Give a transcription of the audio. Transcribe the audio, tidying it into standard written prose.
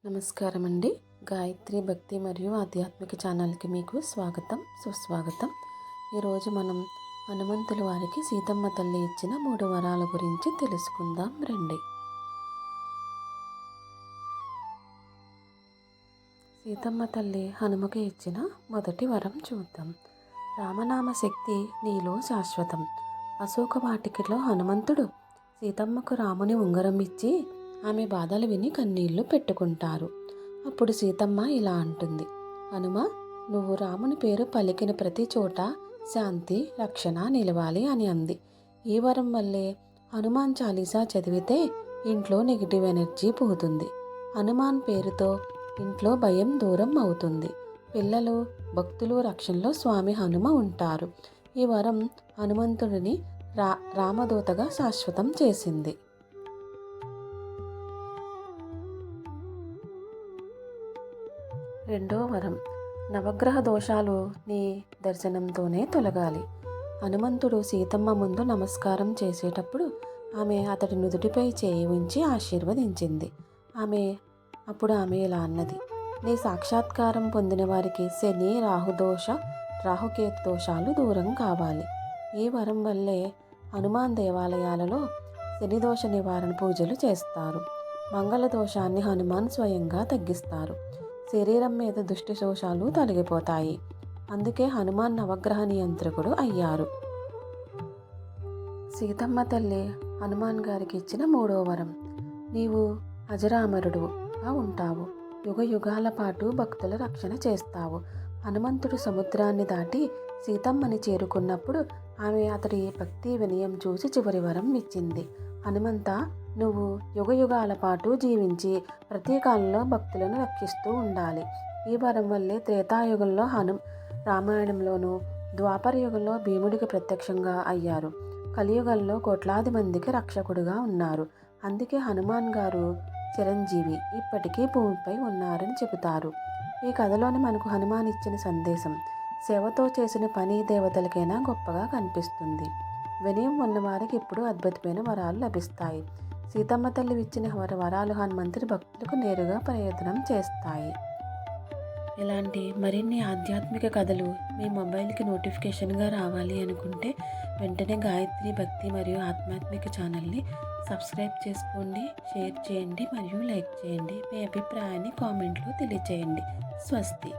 నమస్కారం అండి. గాయత్రి భక్తి మరియు ఆధ్యాత్మిక ఛానల్కి మీకు స్వాగతం, సుస్వాగతం. ఈరోజు మనం హనుమంతుల వారికి సీతమ్మ తల్లి ఇచ్చిన 3 వరాల గురించి తెలుసుకుందాం రండి. సీతమ్మ తల్లి హనుమకి ఇచ్చిన మొదటి వరం చూద్దాం. రామనామ శక్తి నీలో శాశ్వతం. అశోక వాటికలో హనుమంతుడు సీతమ్మకు రాముని ఉంగరం ఇచ్చి ఆమె బాధలు విని కన్నీళ్లు పెట్టుకుంటారు. అప్పుడు సీతమ్మ ఇలా అంటుంది: హనుమ, నువ్వు రాముని పేరు పలికిన ప్రతి చోట శాంతి, రక్షణ నిలవాలి అని అంది. ఈ వరం వల్లే హనుమాన్ చాలీసా చదివితే ఇంట్లో నెగిటివ్ ఎనర్జీ పోతుంది. హనుమాన్ పేరుతో ఇంట్లో భయం దూరం అవుతుంది. పిల్లలు, భక్తులు రక్షణలో స్వామి హనుమ ఉంటారు. ఈ వరం హనుమంతుడిని రామదూతగా శాశ్వతం చేసింది. రెండో వరం, నవగ్రహ దోషాలు నీ దర్శనంతోనే తొలగాలి. హనుమంతుడు సీతమ్మ ముందు నమస్కారం చేసేటప్పుడు ఆమె అతడి నుదుటిపై చేయి ఉంచి ఆశీర్వదించింది. అప్పుడు ఆమె ఇలా అన్నది: నీ సాక్షాత్కారం పొందిన వారికి శని, రాహుకేతు దోషాలు దూరం కావాలి. ఈ వరం వల్లే హనుమాన్ దేవాలయాలలో శని దోష నివారణ పూజలు చేస్తారు. మంగళ దోషాన్ని హనుమాన్ స్వయంగా తగ్గిస్తారు. శరీరం మీద దుష్టి దోషాలు తొలగిపోతాయి. అందుకే హనుమాన్ నవగ్రహ నియంత్రకుడు అయ్యారు. సీతమ్మ తల్లి హనుమాన్ గారికి ఇచ్చిన 3వ వరం, నీవు అజరామరుడుగా ఉంటావు. యుగ యుగాల పాటు భక్తుల రక్షణ చేస్తావు. హనుమంతుడు సముద్రాన్ని దాటి సీతమ్మని చేరుకున్నప్పుడు ఆమె అతడి భక్తి వినయం చూసి చివరి వరం ఇచ్చింది. హనుమంత, నువ్వు యుగ యుగాల పాటు జీవించి ప్రతీకాలంలో భక్తులను రక్షిస్తూ ఉండాలి. ఈ వరం వల్లే త్రేతాయుగంలో రామాయణంలోనూ, ద్వాపర యుగంలో భీముడికి ప్రత్యక్షంగా అయ్యారు. కలియుగంలో కోట్లాది మందికి రక్షకుడుగా ఉన్నారు. అందుకే హనుమాన్ గారు చిరంజీవి, ఇప్పటికీ భూమిపై ఉన్నారని చెబుతారు. ఈ కథలోని మనకు హనుమాన్ ఇచ్చిన సందేశం, సేవతో చేసిన పని దేవతలకైనా గొప్పగా కనిపిస్తుంది. వినయం ఉన్నవారికి ఇప్పుడు అద్భుతమైన వరాలు లభిస్తాయి. సీతమ్మ తల్లి ఇచ్చిన వరాలు హనుమంతుడి భక్తులకు నేరుగా ప్రయోజనం చేస్తాయి. ఇలాంటి మరిన్ని ఆధ్యాత్మిక కథలు మీ మొబైల్కి నోటిఫికేషన్గా రావాలి అనుకుంటే వెంటనే గాయత్రి భక్తి మరియు ఆధ్యాత్మిక ఛానల్ని సబ్స్క్రైబ్ చేసుకోండి, షేర్ చేయండి మరియు లైక్ చేయండి. మీ అభిప్రాయాన్ని కామెంట్లో తెలియచేయండి. స్వస్తి.